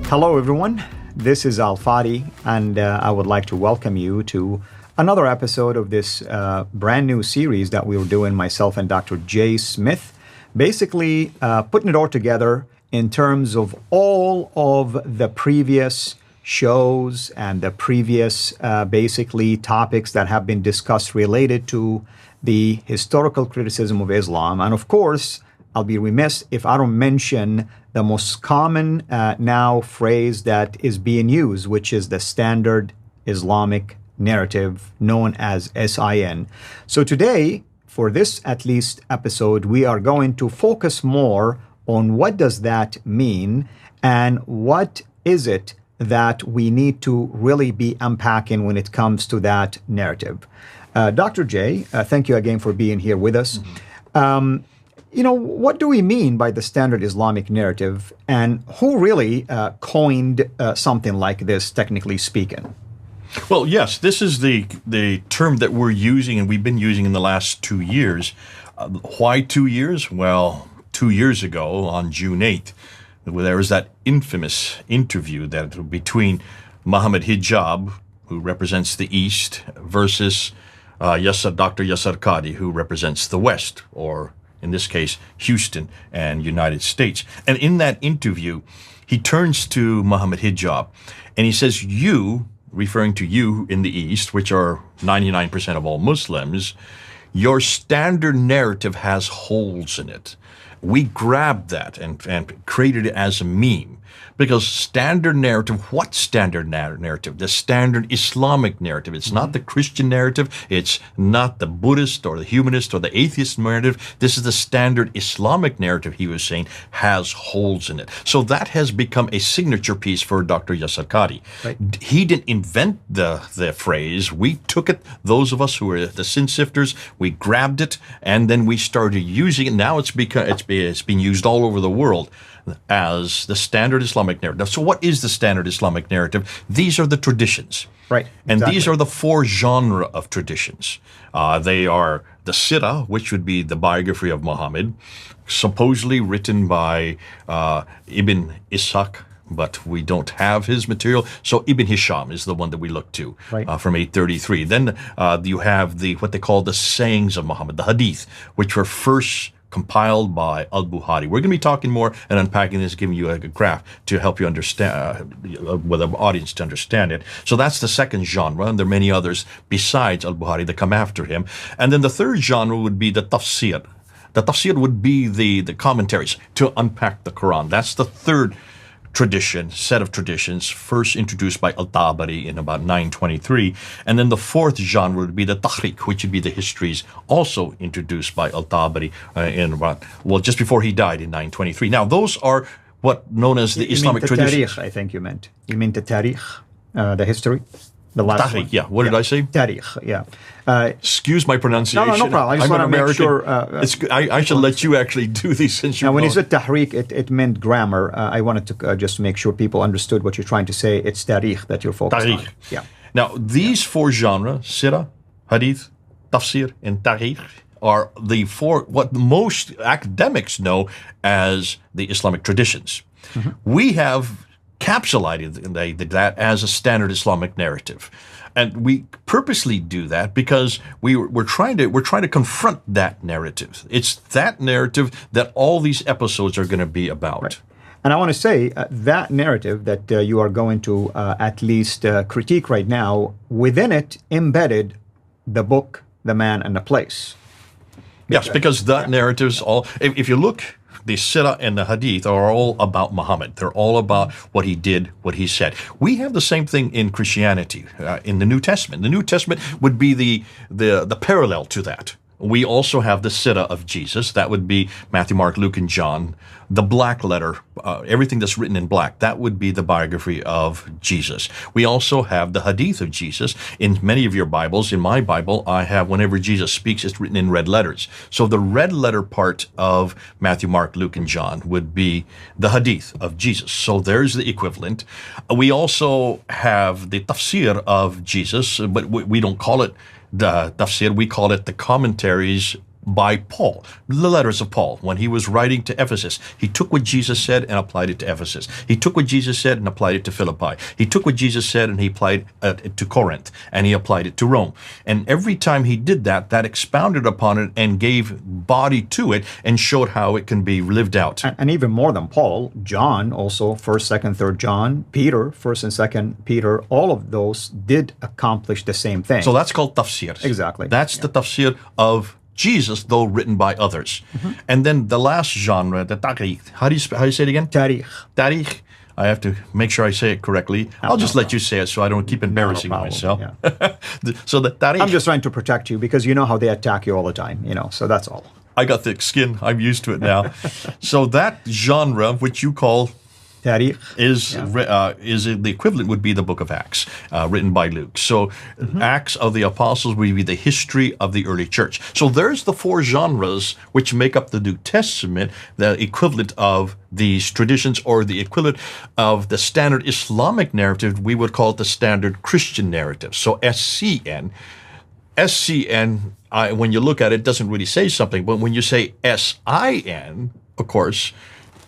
Hello, everyone. This is Al Fadi, and I would like to welcome you to another episode of this brand new series that we're doing, myself and Dr. Jay Smith, basically putting it all together in terms of all of the previous shows and the previous basically topics that have been discussed related to the historical criticism of Islam. And of course, I'll be remiss if I don't mention the most common now phrase that is being used, which is the standard Islamic narrative known as SIN. So today, for this at least episode, we are going to focus more on what does that mean and what is it that we need to really be unpacking when it comes to that narrative. Dr. J, thank you again for being here with us. What do we mean by the standard Islamic narrative, and who really coined something like this, technically speaking? Well, yes, this is the term that we're using and we've been using in the last 2 years. Why 2 years? Well, 2 years ago on June 8th, there was that infamous interview that between Muhammad Hijab, who represents the East, versus Dr. Yasir Qadhi, who represents the West, or in this case, Houston and United States. And in that interview, he turns to Muhammad Hijab and he says, you, referring to you in the East, which are 99% of all Muslims, your standard narrative has holes in it. We grabbed that and created it as a meme. Because standard narrative, what standard narrative? The standard Islamic narrative. It's not the Christian narrative. It's not the Buddhist or the humanist or the atheist narrative. This is the standard Islamic narrative, he was saying, has holes in it. So that has become a signature piece for Dr. Yasir Qadhi. Right. He didn't invent the phrase. We took it, those of us who were the sin sifters, we grabbed it, and then we started using it. Now it's being used all over the world as the standard Islamic narrative. So what is the standard Islamic narrative? These are the traditions. Right. And exactly. These are the four genres of traditions. They are the Sirah, which would be the biography of Muhammad, supposedly written by Ibn Ishaq, but we don't have his material. So Ibn Hisham is the one that we look to, right, from 833. Then you have what they call the sayings of Muhammad, the Hadith, which were first compiled by Al-Bukhari. We're going to be talking more and unpacking this, giving you a graph to help you understand, with the audience to understand it. So that's the second genre, and there are many others besides Al-Bukhari that come after him. And then the third genre would be the tafsir. The tafsir would be the commentaries to unpack the Quran. That's the third set of traditions, first introduced by Al-Tabari in about 923. And then the fourth genre would be the Tahriq, which would be the histories also introduced by Al-Tabari just before he died in 923. Now, those are what known as the Islamic traditions. Tarikh, I think you meant. You mean the Tarikh, the history? The last Tahriq, one. Yeah. What did I say? Tarikh, yeah. Excuse my pronunciation. No problem. I just want to make sure. I should let you actually do these since you know. When you said Tahriq, it meant grammar. I wanted to just make sure people understood what you're trying to say. It's Tarikh that you're focused on. Yeah. Now, these four genres, Sirah, Hadith, Tafsir, and Tarikh, are the four, what most academics know as the Islamic traditions. Mm-hmm. We have capsulated that as a standard Islamic narrative. And we purposely do that because we're trying to confront that narrative. It's that narrative that all these episodes are going to be about. Right. And I want to say that narrative that you are going to at least critique right now, within it embedded the book, the man, and the place. Yes, because that narrative is all. If you look, the Sirah and the Hadith are all about Muhammad. They're all about what he did, what he said. We have the same thing in Christianity, in the New Testament. The New Testament would be the parallel to that. We also have the Sirah of Jesus. That would be Matthew, Mark, Luke, and John. The black letter, everything that's written in black, that would be the biography of Jesus. We also have the Hadith of Jesus. In many of your Bibles, in my Bible, I have whenever Jesus speaks, it's written in red letters. So the red letter part of Matthew, Mark, Luke, and John would be the Hadith of Jesus. So there's the equivalent. We also have the Tafsir of Jesus, but we don't call it the tafsir, we call it the commentaries by Paul, the letters of Paul. When he was writing to Ephesus, he took what Jesus said and applied it to Ephesus. He took what Jesus said and applied it to Philippi. He took what Jesus said and he applied it to Corinth, and he applied it to Rome. And every time he did that, that expounded upon it and gave body to it and showed how it can be lived out. And even more than Paul, John also, 1st, 2nd, 3rd John, Peter, 1st and 2nd Peter, all of those did accomplish the same thing. So that's called tafsir. Exactly. That's the tafsir of Jesus, though written by others. And then the last genre, the tarikh. How do you say it again? Tarikh. Tarikh. I have to make sure I say it correctly. I'll just let you say it so I don't keep embarrassing myself. Yeah. So the tarikh. I'm just trying to protect you because you know how they attack you all the time, so that's all. I got thick skin. I'm used to it now. So that genre, which you call Tarikh. is the equivalent would be the book of Acts, written by Luke. So Acts of the Apostles would be the history of the early church. So there's the 4 genres which make up the New Testament, the equivalent of these traditions, or the equivalent of the standard Islamic narrative. We would call it the standard Christian narrative. So SCN, when you look at it, doesn't really say something, but when you say SIN, of course,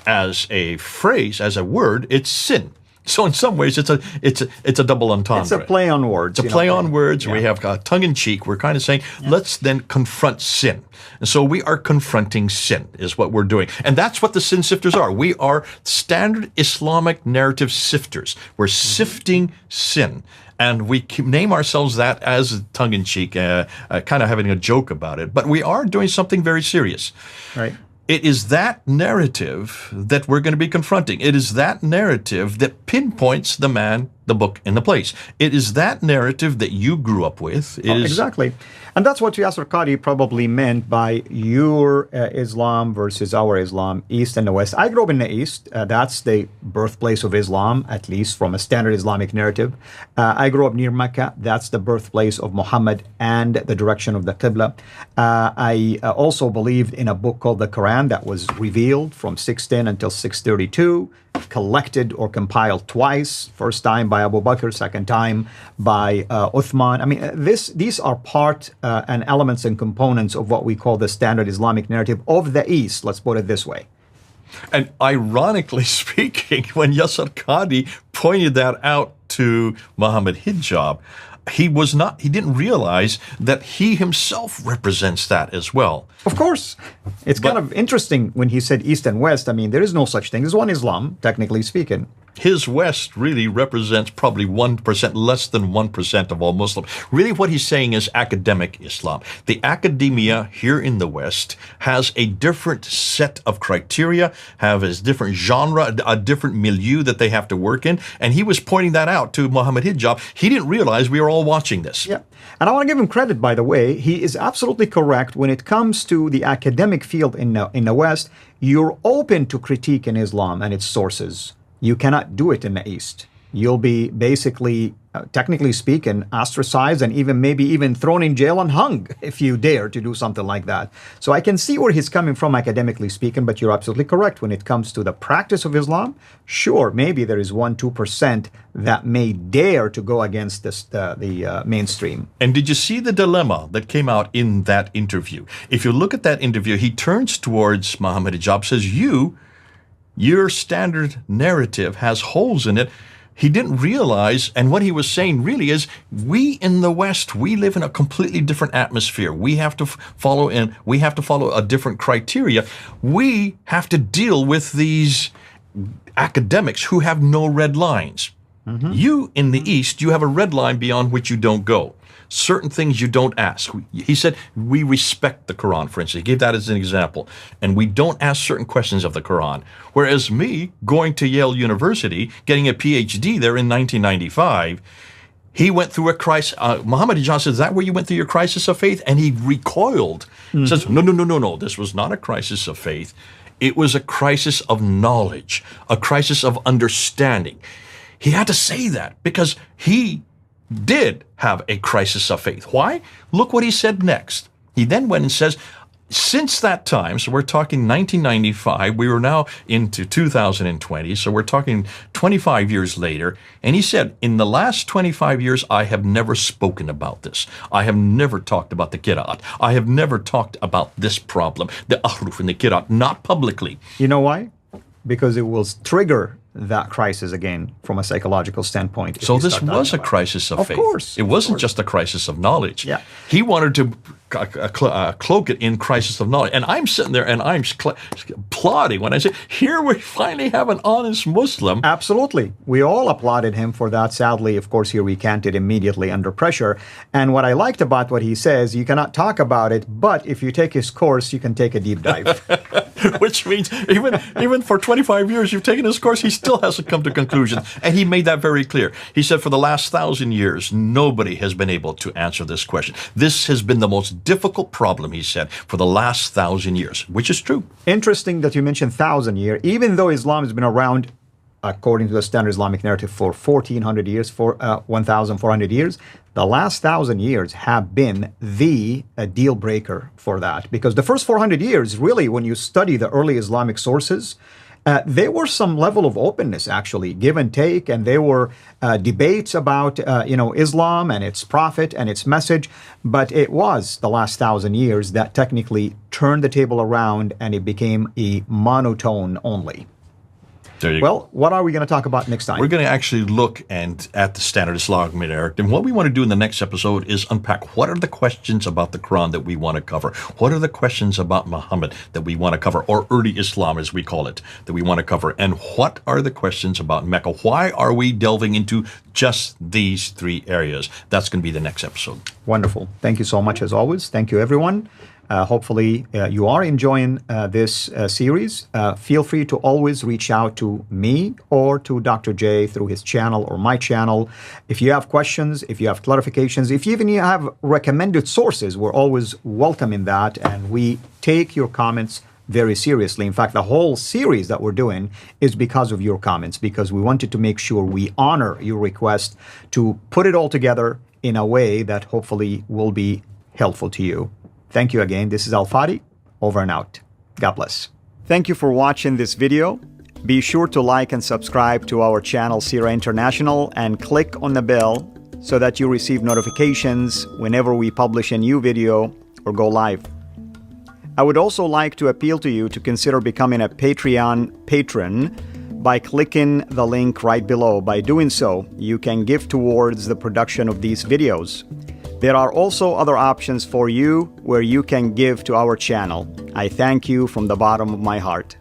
as a phrase, as a word, it's sin. So in some ways, it's a double entendre. It's a play on words. It's a play on words. Yeah. We have tongue in cheek. We're kind of saying, let's then confront sin. And so we are confronting sin, is what we're doing. And that's what the sin sifters are. We are standard Islamic narrative sifters. We're sifting sin. And we name ourselves that as tongue in cheek, kind of having a joke about it. But we are doing something very serious. Right. It is that narrative that we're going to be confronting. It is that narrative that pinpoints the man, the book, and the place. It is that narrative that you grew up with. Exactly. And that's what Yasser Qadhi probably meant by your Islam versus our Islam, East and the West. I grew up in the East. That's the birthplace of Islam, at least from a standard Islamic narrative. I grew up near Mecca. That's the birthplace of Muhammad and the direction of the Qibla. I also believed in a book called the Quran that was revealed from 610 until 632, collected or compiled twice, first time by Abu Bakr, second time by Uthman. I mean, these are part and elements and components of what we call the standard Islamic narrative of the East, let's put it this way. And ironically speaking, when Yasser Qadhi pointed that out to Muhammad Hijab, he didn't realize that he himself represents that as well. Of course. It's kind of interesting when he said East and West. I mean, there is no such thing. There's one Islam, technically speaking. His West really represents probably 1%, less than 1% of all Muslims. Really what he's saying is academic Islam. The academia here in the West has a different set of criteria, have a different genre, a different milieu that they have to work in. And he was pointing that out to Muhammad Hijab. He didn't realize we were all watching this. Yeah. And I want to give him credit, by the way. He is absolutely correct. When it comes to the academic field in the West, you're open to critique in Islam and its sources. You cannot do it in the East. You'll be basically, technically speaking, ostracized and maybe even thrown in jail and hung if you dare to do something like that. So I can see where he's coming from academically speaking, but you're absolutely correct. When it comes to the practice of Islam, sure, maybe there is 1-2% that may dare to go against the mainstream. And did you see the dilemma that came out in that interview? If you look at that interview, he turns towards Muhammad Hijab, says, your standard narrative has holes in it. He didn't realize, and what he was saying really is, we in the West, we live in a completely different atmosphere. We have to follow a different criteria. We have to deal with these academics who have no red lines. Mm-hmm. You in the East, you have a red line beyond which you don't go. Certain things you don't ask. He said, we respect the Quran, for instance. He gave that as an example. And we don't ask certain questions of the Quran. Whereas me, going to Yale University, getting a PhD there in 1995, he went through a crisis. Muhammad Hijab says, is that where you went through your crisis of faith? And he recoiled. Mm-hmm. Says, no. This was not a crisis of faith. It was a crisis of knowledge, a crisis of understanding. He had to say that because he did have a crisis of faith. Why? Look what he said next. He then went and says, since that time, so we're talking 1995, we were now into 2020, so we're talking 25 years later, and he said, in the last 25 years, I have never spoken about this. I have never talked about the Qira'at. I have never talked about this problem, the Ahruf and the Qira'at, not publicly. You know why? Because it will trigger that crisis again from a psychological standpoint. So this was a crisis of faith. Of course. It wasn't just a crisis of knowledge. Yeah. He wanted to cloak it in crisis of knowledge. And I'm sitting there and I'm applauding when I say, here we finally have an honest Muslim. Absolutely. We all applauded him for that. Sadly, of course, he recanted immediately under pressure. And what I liked about what he says, you cannot talk about it, but if you take his course, you can take a deep dive. Which means even for 25 years you've taken his course, he still hasn't come to conclusions. And he made that very clear. He said for the last 1,000 years, nobody has been able to answer this question. This has been the most difficult problem, he said, for the last 1,000 years, which is true. Interesting that you mentioned 1,000 years. Even though Islam has been around, according to the standard Islamic narrative, for 1,400 years, for 1,400 years, the last 1,000 years have been the deal breaker for that. Because the first 400 years, really, when you study the early Islamic sources, there were some level of openness, actually, give and take, and there were debates about, Islam and its prophet and its message. But it was the last 1,000 years that technically turned the table around, and it became a monotone only. Well, what are we going to talk about next time? We're going to actually look at the standard Islamic narrative. And what we want to do in the next episode is unpack what are the questions about the Quran that we want to cover? What are the questions about Muhammad that we want to cover, or early Islam as we call it, that we want to cover? And what are the questions about Mecca? Why are we delving into just these three areas? That's going to be the next episode. Wonderful. Thank you so much, as always. Thank you, everyone. Hopefully you are enjoying this series. Feel free to always reach out to me or to Dr. J through his channel or my channel. If you have questions, if you have clarifications, if you even have recommended sources, we're always welcoming that, and we take your comments very seriously. In fact, the whole series that we're doing is because of your comments, because we wanted to make sure we honor your request to put it all together in a way that hopefully will be helpful to you. Thank you again. This is Al-Fadi, over and out. God bless. Thank you for watching this video. Be sure to like and subscribe to our channel, Sira International, and click on the bell so that you receive notifications whenever we publish a new video or go live. I would also like to appeal to you to consider becoming a Patreon patron by clicking the link right below. By doing so, you can give towards the production of these videos. There are also other options for you where you can give to our channel. I thank you from the bottom of my heart.